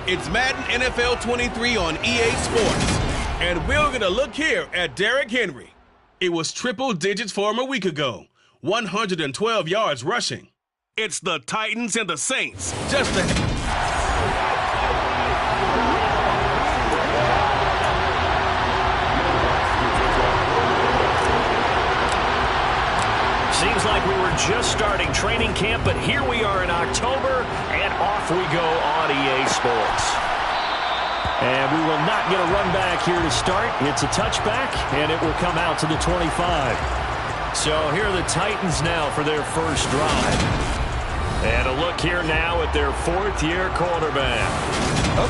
It's Madden NFL 23 on EA Sports. And we're going to look here at Derrick Henry. It was triple digits for him a week ago. 112 yards rushing. It's the Titans and the Saints. Just a... Seems like we were just starting training camp, but here we are in October, and off we go on EA Sports. And we will not get a run back here to start. It's a touchback, and it will come out to the 25. So here are the Titans now for their first drive. And a look here now at their fourth-year quarterback.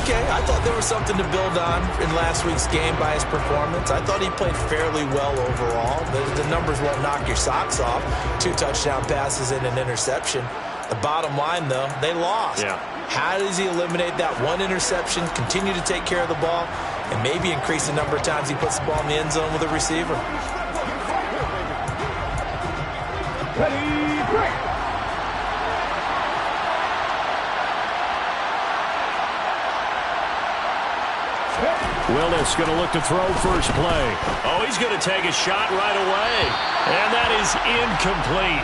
Okay, I thought there was something to build on in last week's game by his performance. I thought he played fairly well overall. The numbers won't knock your socks off. 2 touchdown passes and an interception. The bottom line, though, they lost. Yeah. How does he eliminate that one interception, continue to take care of the ball, and maybe increase the number of times he puts the ball in the end zone with a receiver? Ready, break! Willis going to look to throw first play. Oh, he's going to take a shot right away. And that is incomplete.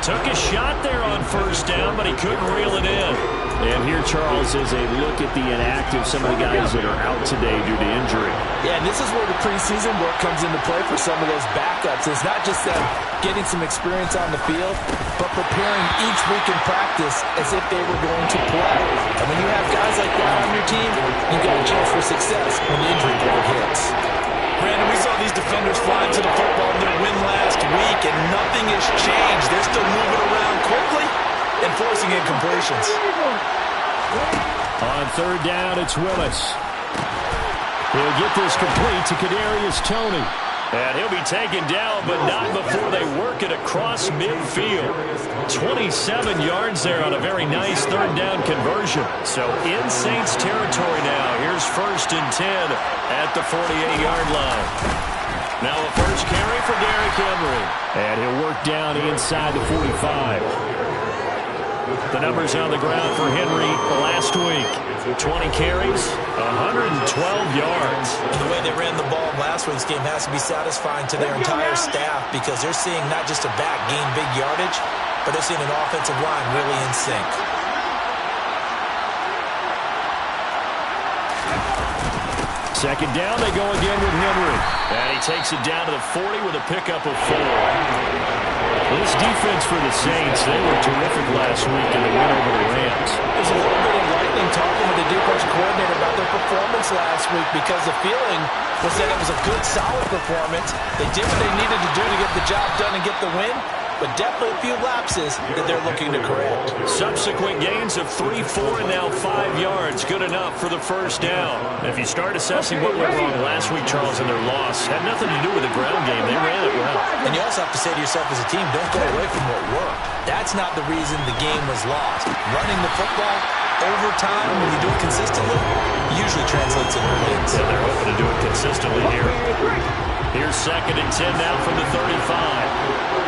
Took a shot there on first down, but he couldn't reel it in. And here, Charles, is a look at the inactive, some of the guys that are out today due to injury. Yeah, and this is where the preseason work comes into play for some of those backups. It's not just them getting some experience on the field, but preparing each week in practice as if they were going to play. And when you have guys like that on your team, you've got a chance for success when the injury bug hits. Brandon, we saw these defenders flying to the football in their win last week, and nothing has changed. They're still moving around quickly and forcing incompletions. On third down, it's Willis. He'll get this complete to Kadarius Toney. And he'll be taken down, but not before they work it across midfield. 27 yards there on a very nice third down conversion. So in Saints territory now. Here's 1st and 10 at the 48-yard line. Now a first carry for Derrick Henry. And he'll work down inside the 45. The numbers on the ground for Henry last week. 20 carries, 112 yards. And the way they ran the ball last week's game has to be satisfying to their entire staff because they're seeing not just a back gain big yardage, but they're seeing an offensive line really in sync. Second down, they go again with Henry. And he takes it down to the 40 with a pickup of 4. This defense for the Saints, they were terrific last week in the win over the Rams. There's a little bit of lightning talking with the defensive coordinator about their performance last week because the feeling was that it was a good, solid performance. They did what they needed to do to get the job done and get the win, but definitely a few lapses that they're looking to correct. Subsequent gains of 3, 4, and now 5 yards. Good enough for the first down. If you start assessing what went wrong last week, Charles, in their loss, had nothing to do with the ground game. They ran it well. And you also have to say to yourself as a team, don't go away from what worked. That's not the reason the game was lost. Running the football over time, when you do it consistently, usually translates into wins. Yeah, they're hoping to do it consistently here. Here's 2nd and 10 now from the 35.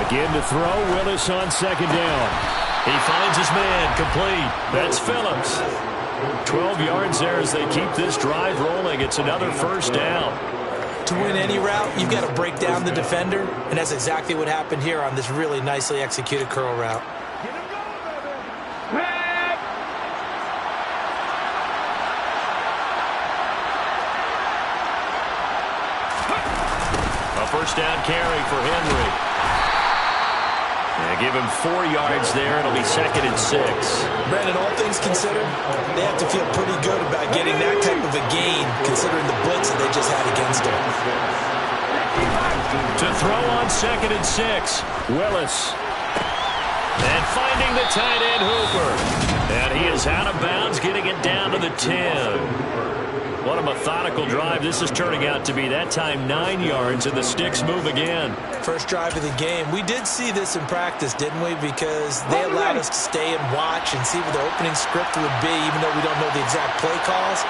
Again to throw, Willis on 2nd down. He finds his man, complete. That's Phillips. 12 yards there as they keep this drive rolling. It's another first down. To win any route, you've got to break down the defender, and that's exactly what happened here on this really nicely executed curl route. A first down carry for Henry. And give him 4 yards there. It'll be 2nd and 6. Brandon, all things considered, they have to feel pretty good about getting that type of a gain, considering the blitz that they just had against them. To throw on 2nd and 6, Willis. And finding the tight end, Hooper. And he is out of bounds, getting it down to the 10. What a methodical drive this is turning out to be. That time 9 yards, and the sticks move again. First drive of the game. We did see this in practice, didn't we? Because they allowed us to stay and watch and see what the opening script would be, even though we don't know the exact play calls.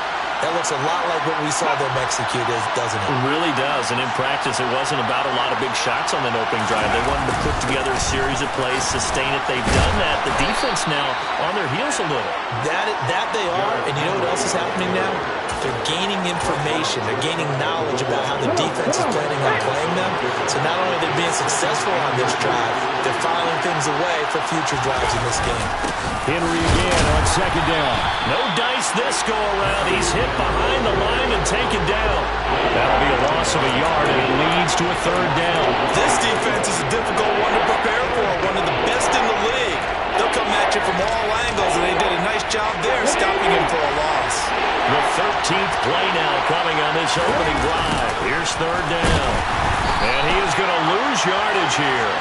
That looks a lot like what we saw them execute, doesn't it? It really does, and in practice, it wasn't about a lot of big shots on that opening drive. They wanted to put together a series of plays, sustain it. They've done that. The defense now on their heels a little. That they are, and you know what else is happening now? They're gaining information. They're gaining knowledge about how the defense is planning on playing them. So not only are they being successful on this drive, they're filing things away for future drives in this game. Henry again on second down. No dice this go-around. He's hit behind the line and taken down. That'll be a loss of a yard, and it leads to a third down. This defense is a difficult one to prepare for, one of the best in the league. They'll come at you from all angles, and they did a nice job there stopping him for a loss. The 13th play now coming on this opening drive. Here's third down. And he is going to lose yardage here.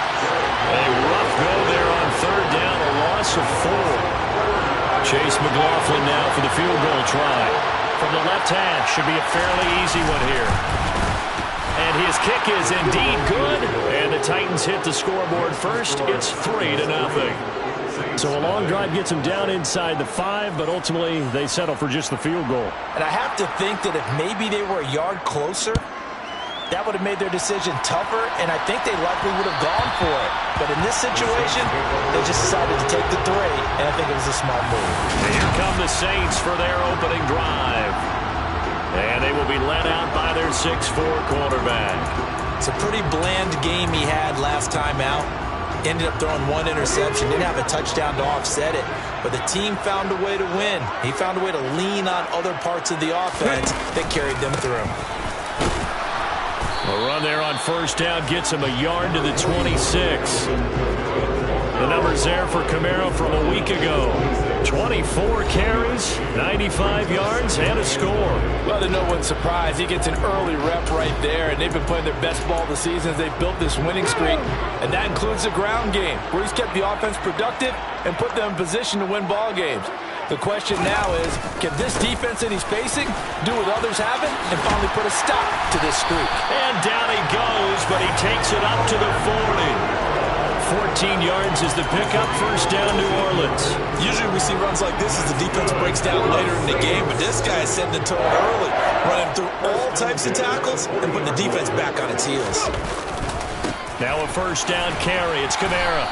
A rough go there on third down, a loss of 4. Chase McLaughlin now for the field goal try. From the left hash, should be a fairly easy one here. And his kick is indeed good. And the Titans hit the scoreboard first. It's 3-0. So a long drive gets them down inside the 5, but ultimately they settle for just the field goal. And I have to think that if maybe they were a yard closer, that would have made their decision tougher, and I think they likely would have gone for it. But in this situation, they just decided to take the 3, and I think it was a smart move. And here come the Saints for their opening drive. And they will be led out by their 6'4 quarterback. It's a pretty bland game he had last time out. Ended up throwing 1 interception. Didn't have a touchdown to offset it. But the team found a way to win. He found a way to lean on other parts of the offense that carried them through. A run there on first down gets him a yard to the 26. The numbers there for Camaro from a week ago. 24 carries, 95 yards, and a score. Well, to no one's surprise, he gets an early rep right there, and they've been playing their best ball this season as they've built this winning streak. And that includes the ground game, where he's kept the offense productive and put them in position to win ball games. The question now is, can this defense that he's facing do what others haven't and finally put a stop to this streak? And down he goes, but he takes it up to the 40. 14 yards is the pickup, first down New Orleans. Usually we see runs like this as the defense breaks down later in the game, but this guy is setting the tone early, running through all types of tackles and putting the defense back on its heels. Now a first down carry. It's Camara.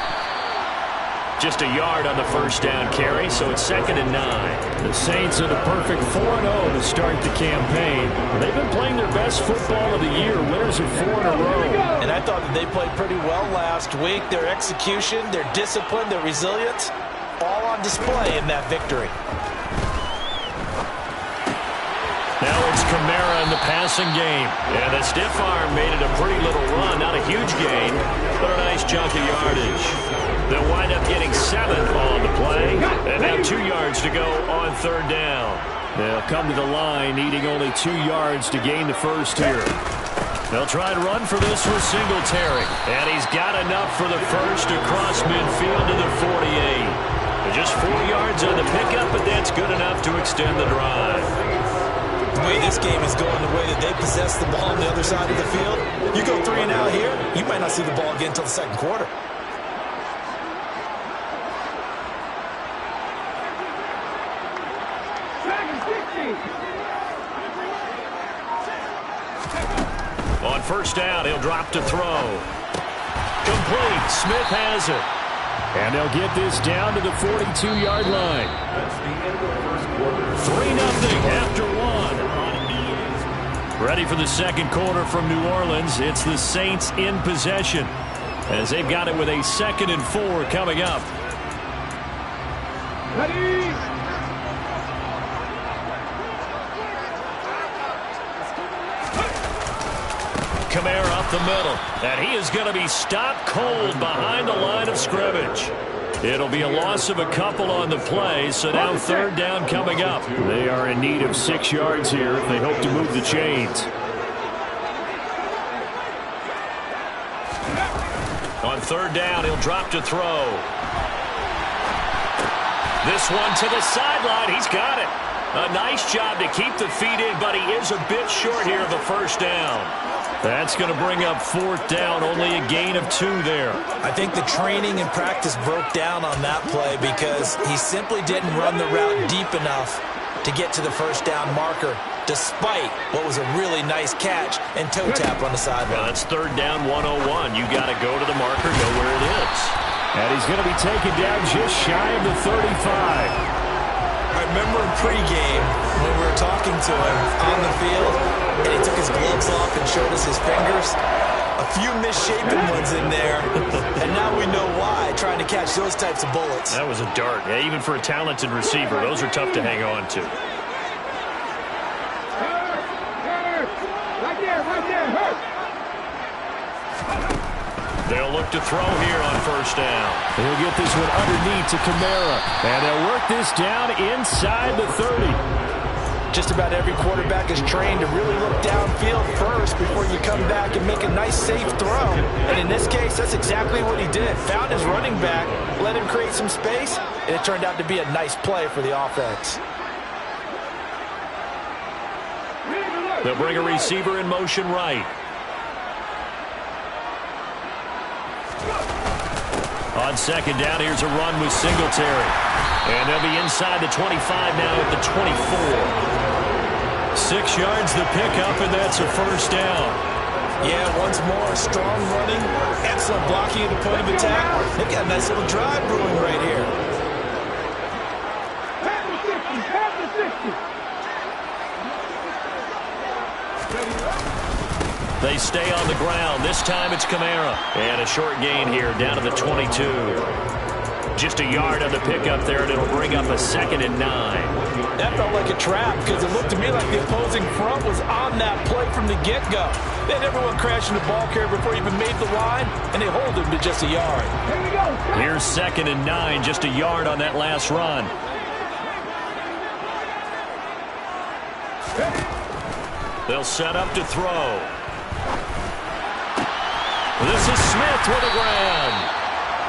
Just a yard on the first down carry, so it's 2nd and 9. The Saints at a perfect 4-0 to start the campaign. They've been playing their best football of the year, winners of 4 in a row. And I thought that they played pretty well last week. Their execution, their discipline, their resilience, all on display in that victory. Now it's Camara in the passing game. And the stiff arm made it a pretty little run. Not a huge gain, but a nice chunk of yardage. They'll wind up getting 7 on the play. And now 2 yards to go on third down. They'll come to the line needing only 2 yards to gain the first here. They'll try to run for this with Singletary. And he's got enough for the first across midfield to the 48. Just 4 yards on the pickup, but that's good enough to extend the drive. The way this game is going, the way that they possess the ball on the other side of the field, you go 3 and out here, you might not see the ball again until the second quarter. On first down, he'll drop to throw. Complete. Smith has it. And they'll get this down to the 42-yard line. 3-0 after 1. Ready for the second quarter from New Orleans. It's the Saints in possession as they've got it with a 2nd and 4 coming up. Ready. Camara up the middle, and he is going to be stopped cold behind the line of scrimmage. It'll be a loss of a couple on the play, so now third down coming up. They are in need of 6 yards here if they hope to move the chains. On third down, he'll drop to throw. This one to the sideline. He's got it. A nice job to keep the feet in, but he is a bit short here of a first down. That's going to bring up 4th down, only a gain of 2 there. I think the training and practice broke down on that play because he simply didn't run the route deep enough to get to the first down marker, despite what was a really nice catch and toe tap on the sideline. Well, that's third down 101. You got to go to the marker, go where it is. And he's going to be taken down just shy of the 35. I remember in pregame when we were talking to him on the field, and he took his gloves off and showed us his fingers. A few misshapen ones in there, and now we know why, trying to catch those types of bullets. That was a dart. Yeah, even for a talented receiver, those are tough to hang on to. They'll look to throw here on first down. He'll get this one underneath to Kamara. And they'll work this down inside the 30. Just about every quarterback is trained to really look downfield first before you come back and make a nice, safe throw. And in this case, that's exactly what he did. Found his running back, let him create some space, and it turned out to be a nice play for the offense. They'll bring a receiver in motion right. On second down, here's a run with Singletary. And they'll be inside the 25 now at the 24. 6 yards the pickup, and that's a first down. Yeah, once more, strong running, excellent blocking at the point of attack. They've got a nice little drive brewing right here. They stay on the ground. This time it's Kamara. And a short gain here down to the 22. Just a yard on the pickup there, and it'll bring up a 2nd and 9. That felt like a trap because it looked to me like the opposing front was on that play from the get-go. They had everyone crashing the ball carrier before he even made the line, and they hold him to just a yard. Here we go. Here's 2nd and 9, just a yard on that last run. They'll set up to throw. This is Smith with the ground.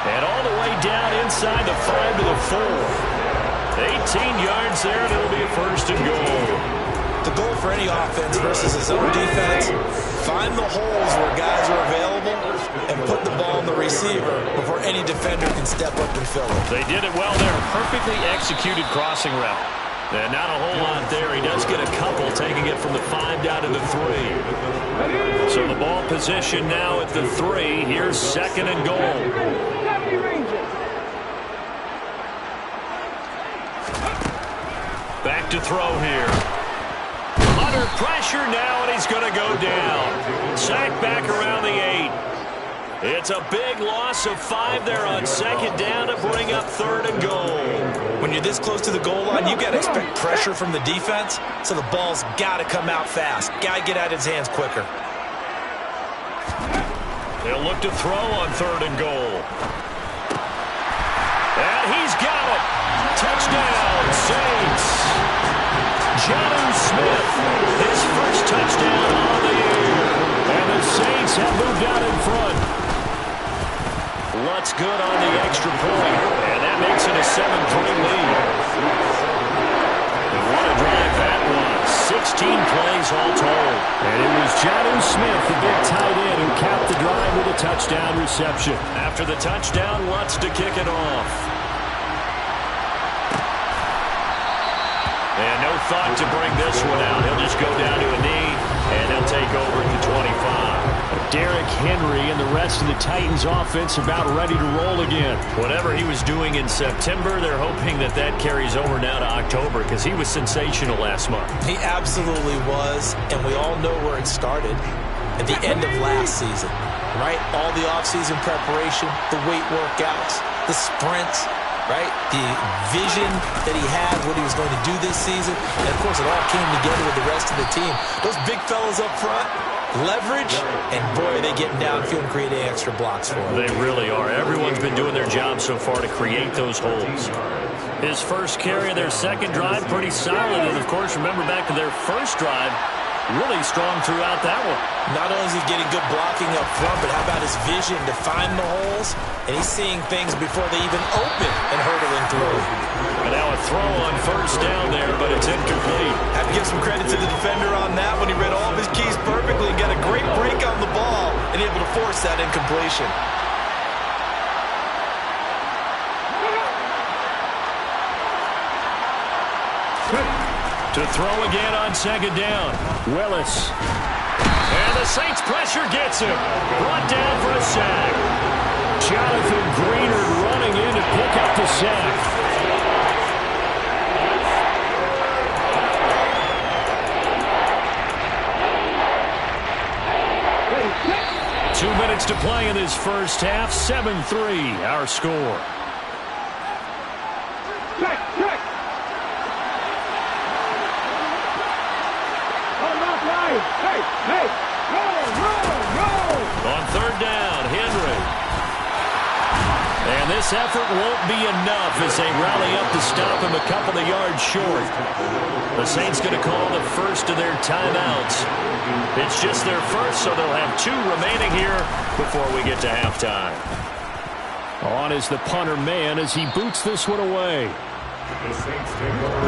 And all the way down inside the 5 to the 4. 18 yards there, and it'll be a first and goal. The goal for any offense versus its own defense, find the holes where guys are available and put the ball in the receiver before any defender can step up and fill it. They did it well there. Perfectly executed crossing route. And not a whole lot there. He does get a couple, taking it from the 5 down to the 3. So the ball position now at the 3. Here's 2nd and goal. Back to throw here. Under pressure now, and he's going to go down. Sacked back around the 8. It's a big loss of 5 there on 2nd down to bring up 3rd and goal. When you're this close to the goal line, you got to expect pressure from the defense, so the ball's got to come out fast. Got to get out of his hands quicker. They'll look to throw on 3rd and goal. And he's got it. Touchdown, Saints. Jonnu Smith, his first touchdown on the year. And the Saints have moved out in front. Lutz good on the extra point, and that makes it a 7-3 lead. And what a drive that was. 16 plays all told. And it was Jonnu Smith, the big tight end, who capped the drive with a touchdown reception. After the touchdown, Lutz to kick it off. And no thought to bring this one out. He'll just go down to a knee, and he'll take over at the 25. Derrick Henry and the rest of the Titans offense about ready to roll again. Whatever he was doing in September, they're hoping that that carries over now to October because he was sensational last month. He absolutely was, and we all know where it started at the end of last season, right? All the offseason preparation, the weight workouts, the sprints, right? The vision that he had, what he was going to do this season, and of course it all came together with the rest of the team. Those big fellas up front, leverage, and boy, are they getting downfield and creating extra blocks for him. They really are. Everyone's been doing their job so far to create those holes. His first carry of their second drive, pretty solid. And, of course, remember back to their first drive, really strong throughout that one. Not only is he getting good blocking up front, but how about his vision to find the holes? And he's seeing things before they even open and hurdling through. And now a throw on first down there, but it's incomplete. Have to give some credit to the defender on that one. He read all of his keys perfectly and got a great break on the ball and able to force that incompletion. To throw again on second down. Willis. And the Saints pressure gets him. Brought down for a sack. Jonathan Greenard running in to pick up the sack. Two minutes to play in this first half. 7-3, our score. On third down, Henry. And this effort won't be enough as they rally up to stop him a couple of yards short. The Saints going to call the first of their timeouts. It's just their first, so they'll have 2 remaining here before we get to halftime. On is the punter man as he boots this one away.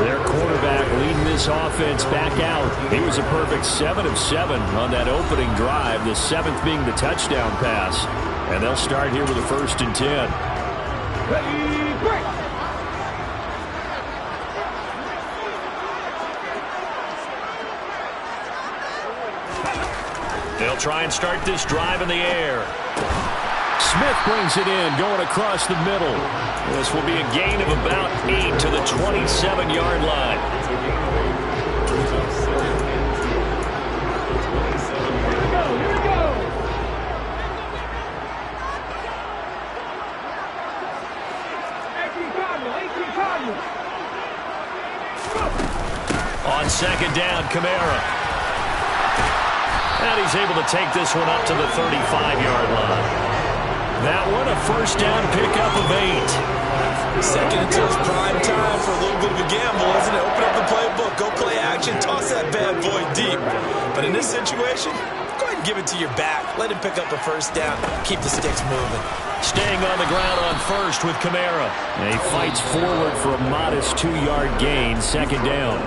Their quarterback leading this offense back out. He was a perfect 7 of 7 on that opening drive, the 7th being the touchdown pass. And they'll start here with a 1st and 10. They'll try and start this drive in the air. Smith brings it in, going across the middle. This will be a gain of about 8 to the 27-yard line. On second down, Kamara. And he's able to take this one up to the 35-yard line. That one, a first down pickup of 8. Second until it's prime time for a little bit of a gamble, isn't it? Open up the playbook, go play action, toss that bad boy deep. But in this situation, go ahead and give it to your back. Let him pick up a first down. Keep the sticks moving. Staying on the ground on first with Kamara. And he fights forward for a modest 2-yard gain, second down.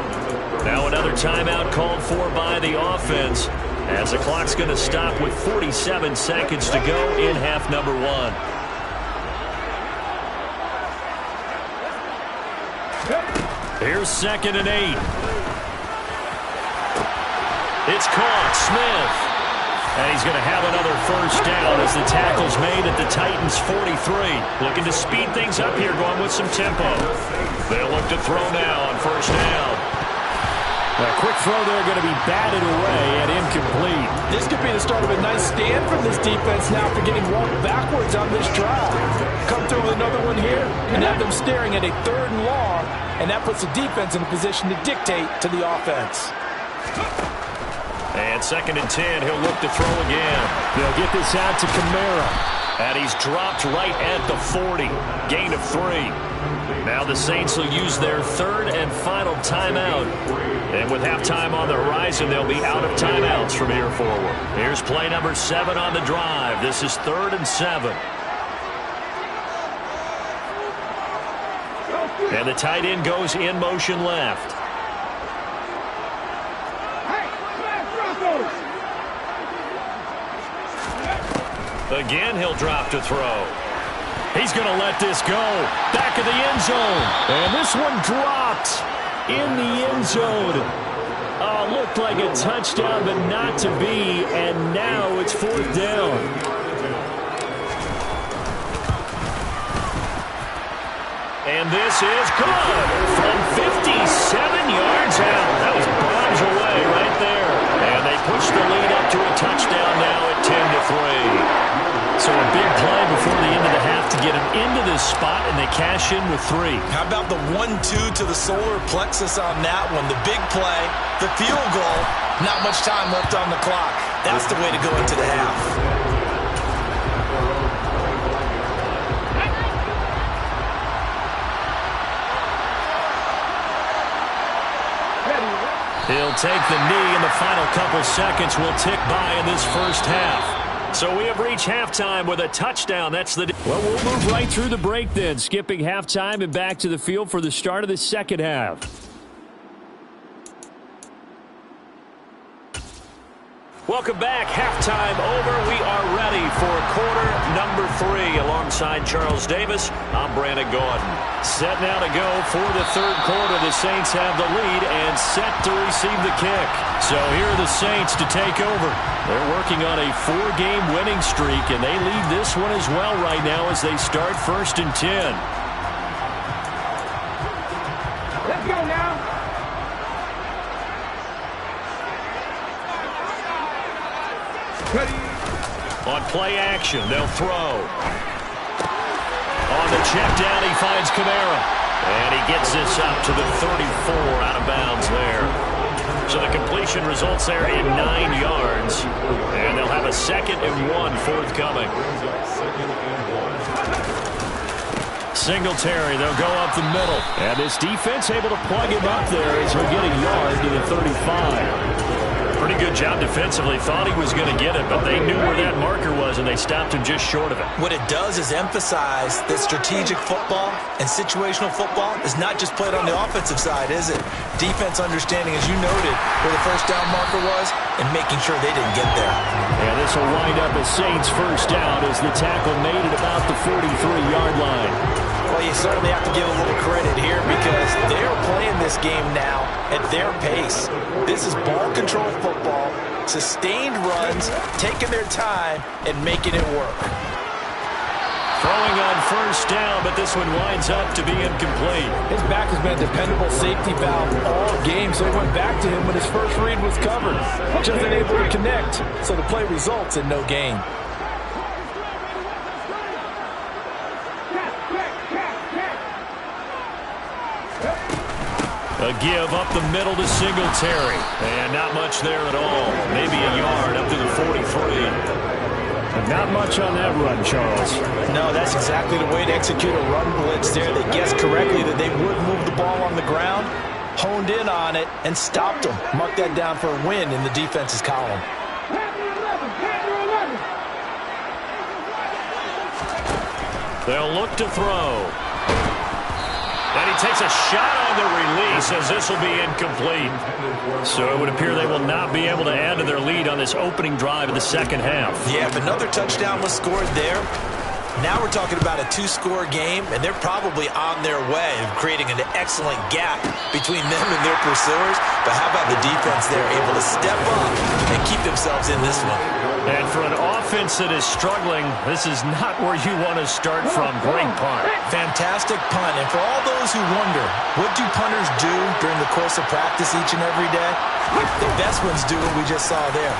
Now another timeout called for by the offense, as the clock's going to stop with 47 seconds to go in half number 1. Here's 2nd and 8. It's caught. Smith. And he's going to have another first down as the tackle's made at the Titans' 43. Looking to speed things up here, going with some tempo. They'll look to throw now on first down. A quick throw there going to be batted away and incomplete. This could be the start of a nice stand from this defense now for getting walked backwards on this drive. Come through with another one here and have them staring at a 3rd and long, and that puts the defense in a position to dictate to the offense. And 2nd and 10, he'll look to throw again. They'll get this out to Kamara. And he's dropped right at the 40. Gain of 3. Now the Saints will use their 3rd and final timeout. And with halftime on the horizon, they'll be out of timeouts from here forward. Here's play number 7 on the drive. This is 3rd and 7. And the tight end goes in motion left. Again, he'll drop to throw. He's going to let this go. Back of the end zone. And this one dropped in the end zone. Oh, looked like a touchdown, but not to be. And now it's 4th down. And this is good from 57 yards out. That was bombs away right there. And they push the lead up to a touchdown now at 10-3. So a big play before the end of the half to get them into this spot, and they cash in with 3. How about the 1-2 to the solar plexus on that one? The big play, the field goal, not much time left on the clock. That's the way to go into the half. He'll take the knee, and the final couple seconds will tick by in this first half. So we have reached halftime with a touchdown. That's the... Well, we'll move right through the break then, skipping halftime and back to the field for the start of the second half. Welcome back. Halftime over. We are ready for quarter number 3. Alongside Charles Davis, I'm Brandon Gaudin. Set now to go for the third quarter. The Saints have the lead and set to receive the kick. So here are the Saints to take over. They're working on a 4-game winning streak, and they lead this one as well right now as they start 1st and 10. Let's go now. On play action, they'll throw. On the check down, he finds Kamara. And he gets this up to the 34 out of bounds there. So the completion results there in 9 yards. And they'll have a 2nd and 1 forthcoming. Singletary, they'll go up the middle. And this defense able to plug him up there as he'll get a yard to the 35. Pretty good job defensively. Thought he was going to get it, but they knew where that marker was, and they stopped him just short of it. What it does is emphasize that strategic football and situational football is not just played on the offensive side, is it? Defense understanding, as you noted, where the first down marker was and making sure they didn't get there. And this will wind up a Saints first down as the tackle made at about the 43-yard line. Well, you certainly have to give a little credit here because they're playing this game now at their pace. This is ball control football, sustained runs, taking their time, and making it work. Throwing on first down, but this one winds up to be incomplete. His back has been a dependable safety valve all game, so he went back to him when his first read was covered. Just unable to connect, so the play results in no gain. A give up the middle to Singletary. And not much there at all. Maybe a yard up to the 43. Not much on that run, Charles. No, that's exactly the way to execute a run blitz there. They guessed correctly that they would move the ball on the ground, honed in on it, and stopped them. Mark that down for a win in the defense's column. They'll look to throw. And he takes a shot on the release as this will be incomplete. So it would appear they will not be able to add to their lead on this opening drive of the second half. Yeah, if another touchdown was scored there, now we're talking about a 2-score game, and they're probably on their way of creating an excellent gap between them and their pursuers. But how about the defense there, able to step up and keep themselves in this one? And for an offense that is struggling, this is not where you want to start from. Great punt. Fantastic punt. And for all those who wonder, what do punters do during the course of practice each and every day? The best ones do what we just saw there.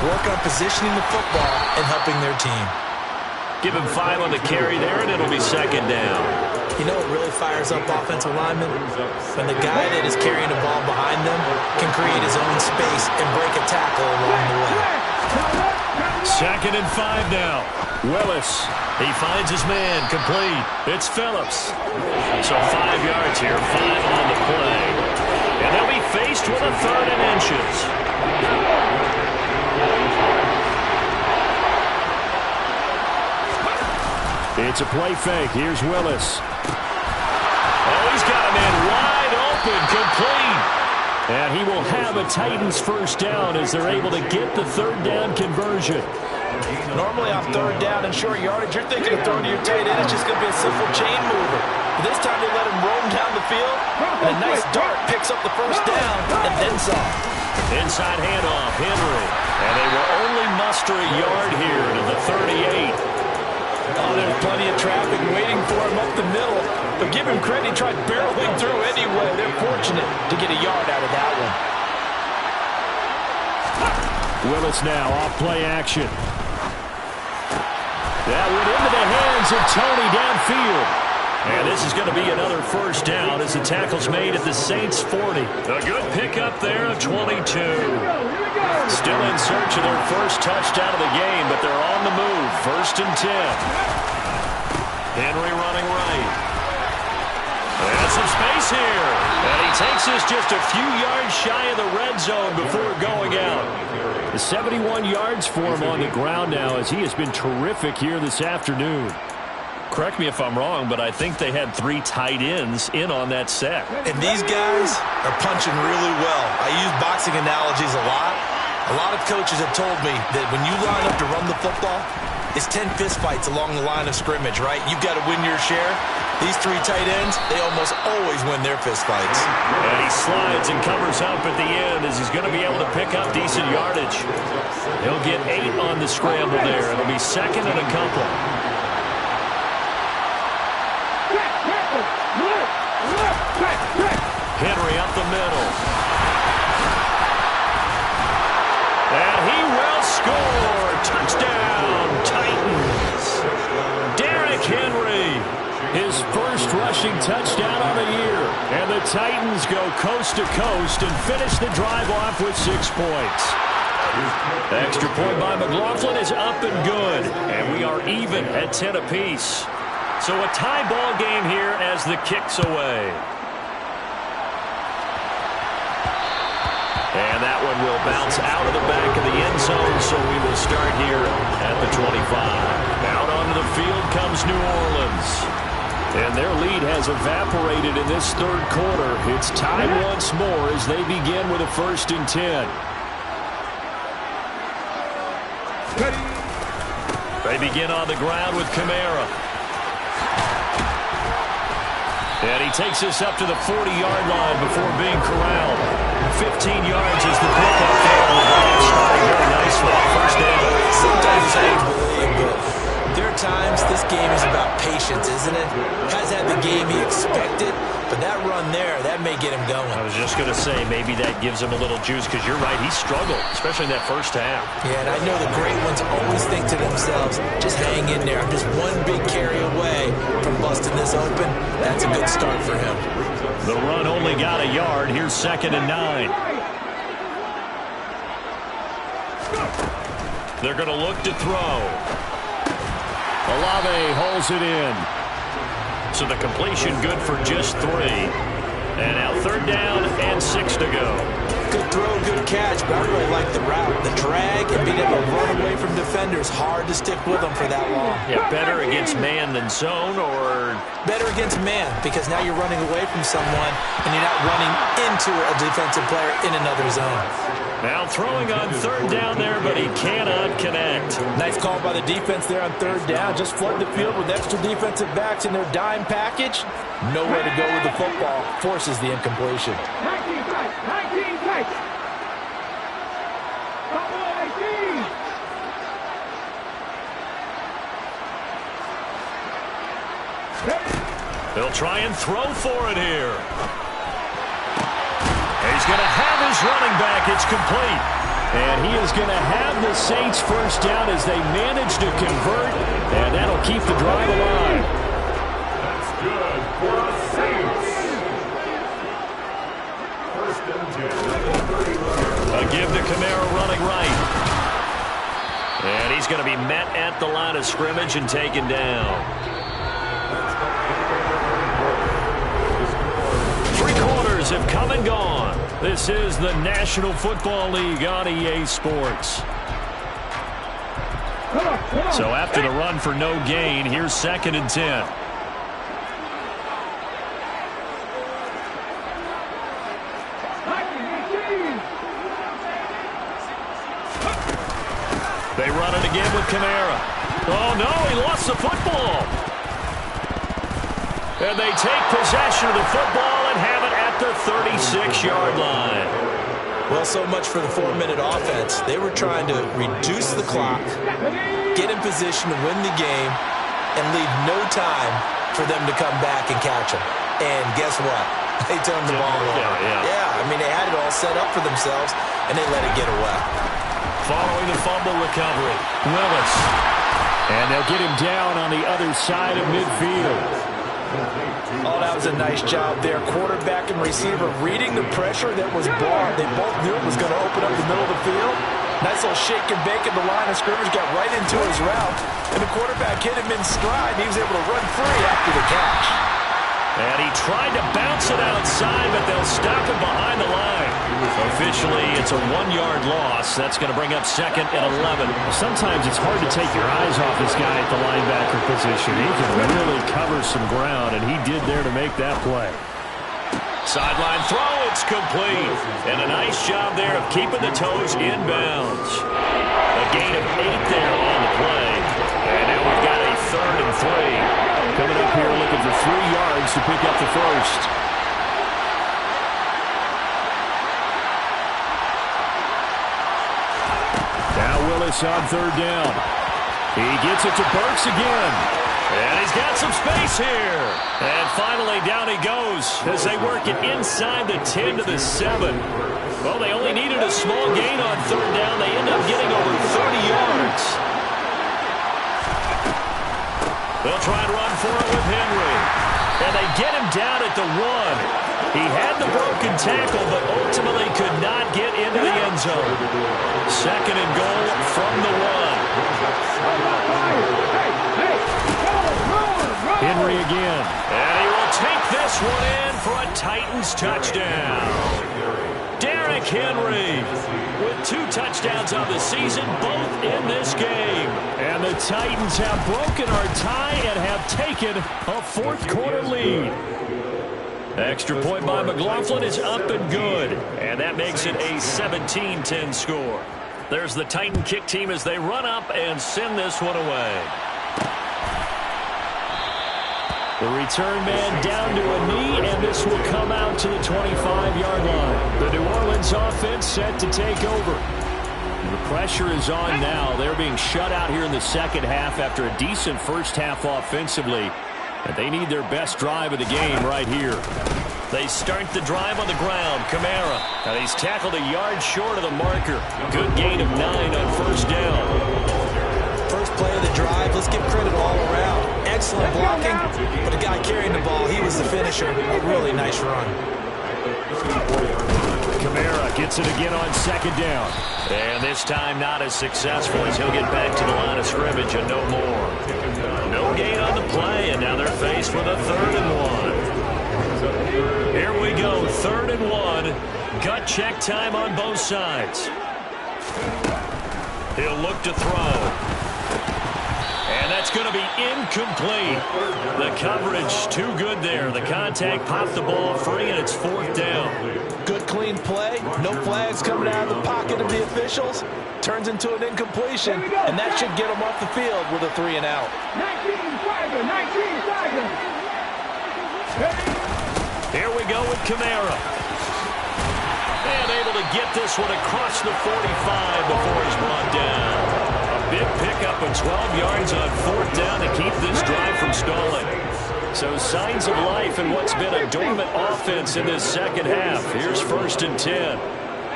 Work on positioning the football and helping their team. Give him 5 on the carry there, and it'll be second down. You know what really fires up offensive linemen? When the guy that is carrying the ball behind them can create his own space and break a tackle along the way. 2nd and 5 now. Willis, he finds his man, complete. It's Phillips. So 5 yards here, 5 on the play. And they'll be faced with a 3rd and inches. It's a play fake. Here's Willis. Oh, he's got a man wide open, complete. And he will have a Titans first down as they're able to get the 3rd down conversion. Normally on 3rd down and short yardage, you're thinking of throwing to your tight end. It's just going to be a simple chain mover. But this time they let him roam down the field. And a nice dart picks up the first down and then some. Inside handoff, Henry. And they will only muster a yard here to the 38. Oh, there's plenty of traffic waiting for him up the middle. But give him credit, he tried barreling through anyway. They're fortunate to get a yard out of that one. Willis now off play action. That went into the hands of Tony downfield. And this is going to be another first down as the tackle's made at the Saints 40. A good pickup there of 22. Still in search of their first touchdown of the game, but they're on the move. 1st and 10. Henry running right. And some space here. And he takes this just a few yards shy of the red zone before going out. The 71 yards for him on the ground now as he has been terrific here this afternoon. Correct me if I'm wrong, but I think they had 3 tight ends in on that set. And these guys are punching really well. I use boxing analogies a lot. A lot of coaches have told me that when you line up to run the football, it's 10 fistfights along the line of scrimmage, right? You've got to win your share. These three tight ends, they almost always win their fistfights. And he slides and covers up at the end as he's going to be able to pick up decent yardage. He'll get 8 on the scramble there. It'll be second and a couple. Henry up the middle. And he will score. Touchdown, Titans. Derrick Henry, his first rushing touchdown on the year. And the Titans go coast to coast and finish the drive off with 6 points. Extra point by McLaughlin is up and good. And we are even at 10 apiece. So a tie ball game here as the kick's away. And that one will bounce out of the back of the end zone, so we will start here at the 25. Out onto the field comes New Orleans. And their lead has evaporated in this third quarter. It's tied once more as they begin with a 1st and 10. They begin on the ground with Kamara. And he takes us up to the 40-yard line before being corralled. 15 yards is the pickup there. The starting very nicely. 1st down. Sometimes it's hard to believe, but there are times this game is about patience, isn't it? Has had the game he expected, but that run there, that may get him going. I was just going to say, maybe that gives him a little juice, because you're right, he struggled, especially in that first half. Yeah, and I know the great ones always think to themselves, just hang in there. I'm just one big carry away from busting this open. That's a good start for him. The run only got a yard. Here's 2nd and 9. They're going to look to throw. Olave holds it in. So the completion good for just 3. And now 3rd down and 6 to go. Good throw, good catch, but I really like the route. The drag and being able to run away from defenders, hard to stick with them for that long. Yeah, better against man than zone, or? Better against man, because now you're running away from someone and you're not running into a defensive player in another zone. Now throwing on 3rd down there, but he cannot connect. Nice call by the defense there on 3rd down. Just flood the field with extra defensive backs in their dime package. Nowhere to go with the football. Forces the incompletion. 19 takes. They'll try and throw for it here. He's going to have his running back. It's complete. And he is going to have the Saints 1st down as they manage to convert. And that'll keep the drive alive. That's good for the Saints. 1st and 10. A give to Kamara running right. And he's going to be met at the line of scrimmage and taken down. 3 quarters have come and gone. This is the National Football League on EA Sports. So after the run for no gain, here's 2nd and 10. They run it again with Kamara. Oh, no, he lost the football. And they take possession of the football and have it at the 36-yard line. Well, so much for the 4-minute offense. They were trying to reduce the clock, get in position to win the game, and leave no time for them to come back and catch them. And guess what? They turned the ball over. Yeah, I mean, they had it all set up for themselves, and they let it get away. Following the fumble recovery, Willis. And they'll get him down on the other side of midfield. Oh, that was a nice job there. Quarterback and receiver reading the pressure that was brought. They both knew it was going to open up the middle of the field. Nice little shake and bake at the line of scrimmage, got right into his route. And the quarterback hit him in stride. He was able to run free after the catch. And he tried to bounce it outside, but they'll stop him behind the line. Officially, it's a 1-yard loss. That's going to bring up 2nd and 11. Sometimes it's hard to take your eyes off this guy at the linebacker position. He can really cover some ground, and he did there to make that play. Sideline throw, it's complete. And a nice job there of keeping the toes in bounds. A gain of 8 there on the play. And now we've got a 3rd and 3. Coming up here looking for 3 yards to pick up the first. Now Willis on 3rd down. He gets it to Burks again. And he's got some space here. And finally down he goes as they work it inside the 10 to the 7. Well, they only needed a small gain on 3rd down. They end up getting over 30 yards. They'll try and run for it with Henry. And they get him down at the 1. He had the broken tackle, but ultimately could not get into the end zone. 2nd and goal from the 1. Henry again. And he will take this one in for a Titans touchdown. Derrick Henry with 2 touchdowns on the season, both in this game. And the Titans have broken our tie and have taken a 4th quarter lead. Extra point by McLaughlin is up and good. And that makes it a 17-10 score. There's the Titan kick team as they run up and send this one away. The return man down to a knee, and this will come out to the 25-yard line. The New Orleans offense set to take over. The pressure is on now. They're being shut out here in the second half after a decent first half offensively. And they need their best drive of the game right here. They start the drive on the ground. Kamara. And he's tackled a yard short of the marker. Good gain of 9 on 1st down. First play of the drive, let's give credit all around. Excellent blocking, but the guy carrying the ball, he was the finisher. A really nice run. Kamara gets it again on 2nd down. And this time not as successful as he'll get back to the line of scrimmage and no more. No gain on the play, and now they're faced with a 3rd and 1. Here we go, 3rd and 1. Gut check time on both sides. He'll look to throw. And that's going to be incomplete. The coverage too good there. The contact popped the ball free, and it's 4th down. Good clean play. No flags coming out of the pocket of the officials. Turns into an incompletion, and that should get them off the field with a 3 and out. 19 Tiger. Here we go with Kamara. And able to get this one across the 45 before he's brought down. A big pickup of 12 yards on 4th down to keep this drive from stalling. So signs of life in what's been a dormant offense in this second half. Here's 1st and 10.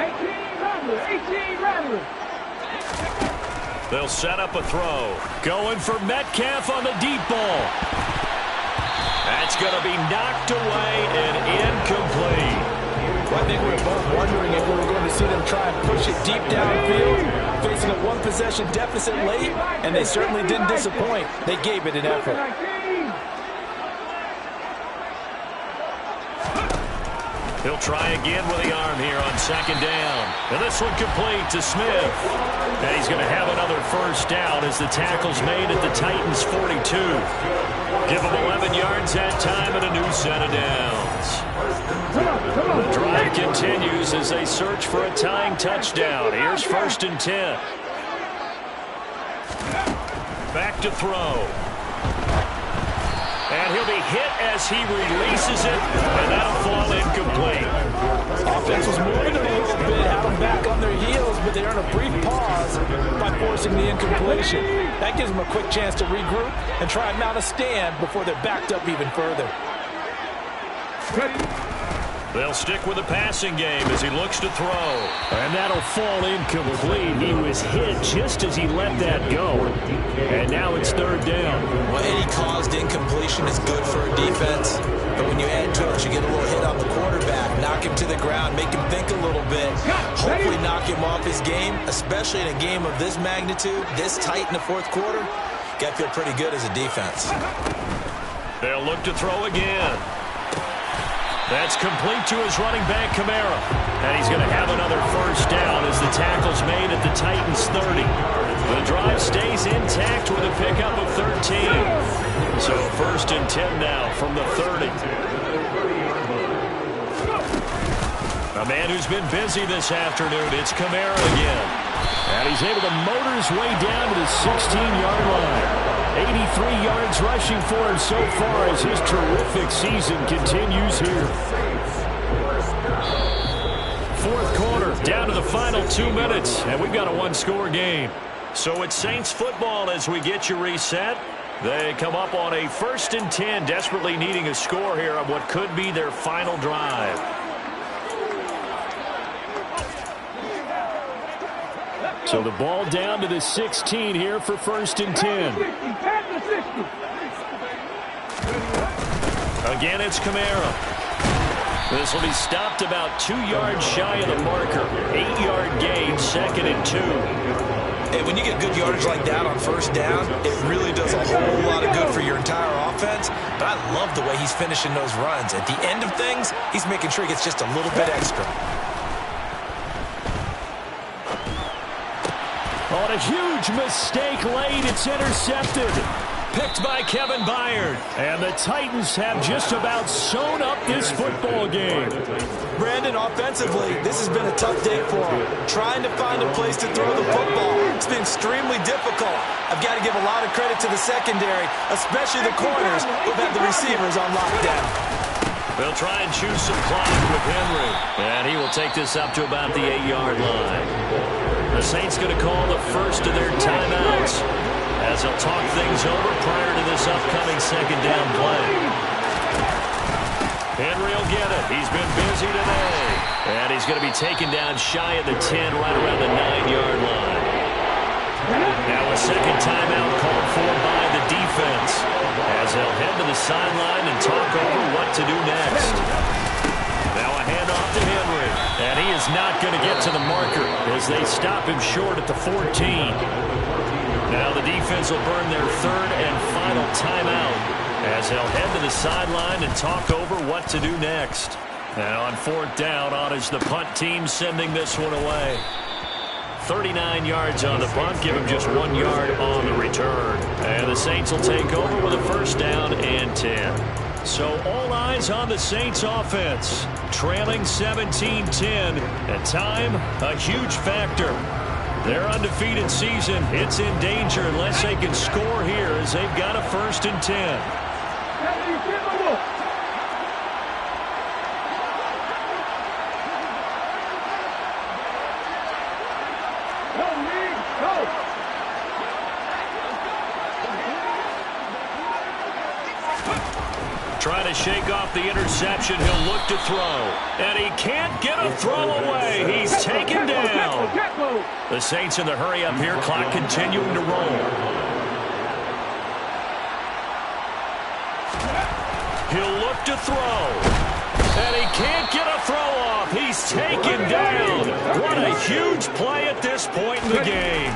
18 Rattler. They'll set up a throw. Going for Metcalf on the deep ball. That's going to be knocked away and incomplete. Well, I think we were both wondering if we were going to see them try and push it deep downfield, facing a 1-possession deficit late, and they certainly didn't disappoint. They gave it an effort. He'll try again with the arm here on 2nd down. And this one complete to Smith. And he's going to have another 1st down as the tackle's made at the Titans' 42. Give him 11 yards that time and a new set of downs. The drive continues as they search for a tying touchdown. Here's 1st and 10. Back to throw. And he'll be hit as he releases it, and that'll fall incomplete. Offense was moving a little bit, had them back on their heels, but they earn a brief pause by forcing the incompletion. That gives them a quick chance to regroup and try and mount a stand before they're backed up even further. They'll stick with the passing game as he looks to throw. And that'll fall incomplete. He was hit just as he let that go. And now it's 3rd down. Well, any caused incompletion is good for a defense. But when you add to it, you get a little hit on the quarterback, knock him to the ground, make him think a little bit, hopefully knock him off his game, especially in a game of this magnitude, this tight in the 4th quarter. Got to feel pretty good as a defense. They'll look to throw again. That's complete to his running back, Kamara. And he's going to have another 1st down as the tackle's made at the Titans' 30. The drive stays intact with a pickup of 13. So 1st and 10 now from the 30. A man who's been busy this afternoon. It's Kamara again. And he's able to motor his way down to the 16-yard line. 83 yards rushing for him so far as his terrific season continues here. Fourth quarter, down to the final 2 minutes, and we've got a one-score game. So it's Saints football as we get you reset. They come up on a 1st and 10, desperately needing a score here on what could be their final drive. So the ball down to the 16 here for 1st and 10. Again, it's Kamara. This will be stopped about 2 yards shy of the marker. 8-yard gain, 2nd and 2. Hey, when you get good yardage like that on 1st down, it really does a whole lot of good for your entire offense. But I love the way he's finishing those runs. At the end of things, he's making sure he gets just a little bit extra. On a huge mistake late, it's intercepted. Picked by Kevin Byard. And the Titans have just about sewn up this football game. Brandon, offensively, this has been a tough day for him. Trying to find a place to throw the football. It's been extremely difficult. I've got to give a lot of credit to the secondary, especially the corners who've had the receivers on lockdown. They'll try and choose some clock with Henry. And he will take this up to about the 8-yard line. The Saints going to call the first of their timeouts as they'll talk things over prior to this upcoming 2nd down play. Henry will get it. He's been busy today. And he's going to be taken down shy of the 10, right around the 9-yard line. Now a 2nd timeout called for by the defense as they'll head to the sideline and talk over what to do next. Now a handoff to Henry. And he is not going to get to the marker as they stop him short at the 14. Now the defense will burn their 3rd and final timeout as they'll head to the sideline and talk over what to do next. Now on 4th down, on is the punt team sending this one away. 39 yards on the punt, give him just 1 yard on the return. And the Saints will take over with a 1st down and 10. So all eyes on the Saints offense. Trailing 17-10. And time, a huge factor. Their undefeated season, it's in danger unless they can score here as they've got a 1st and 10. Trying to shake off the interception. He'll look to throw. And he can't get a throw away. He's taken down. The Saints in the hurry up here. Clock continuing to roll. He'll look to throw. And he can't get a throw off. He's taken down. What a huge play at this point in the game.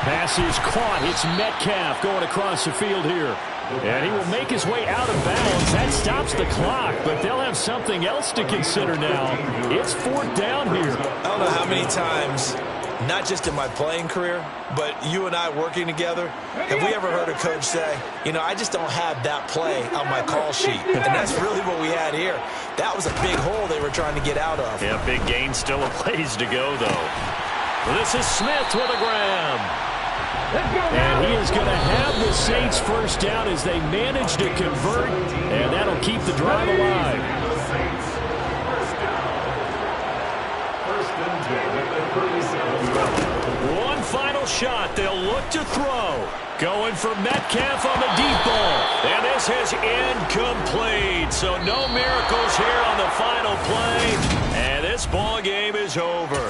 Pass is caught. It's Metcalf going across the field here. And he will make his way out of bounds. That stops the clock, but they'll have something else to consider now. It's 4th down here. I don't know how many times, not just in my playing career, but you and I working together, have we ever heard a coach say, you know, I just don't have that play on my call sheet. And that's really what we had here. That was a big hole they were trying to get out of. Yeah, big gain, still a ways to go, though. Well, this is Smith with a grab. And he is going to have the Saints 1st down as they manage to convert, and that'll keep the drive alive. One final shot. They'll look to throw. Going for Metcalf on the deep ball. And this is incomplete. So no miracles here on the final play. And this ball game is over.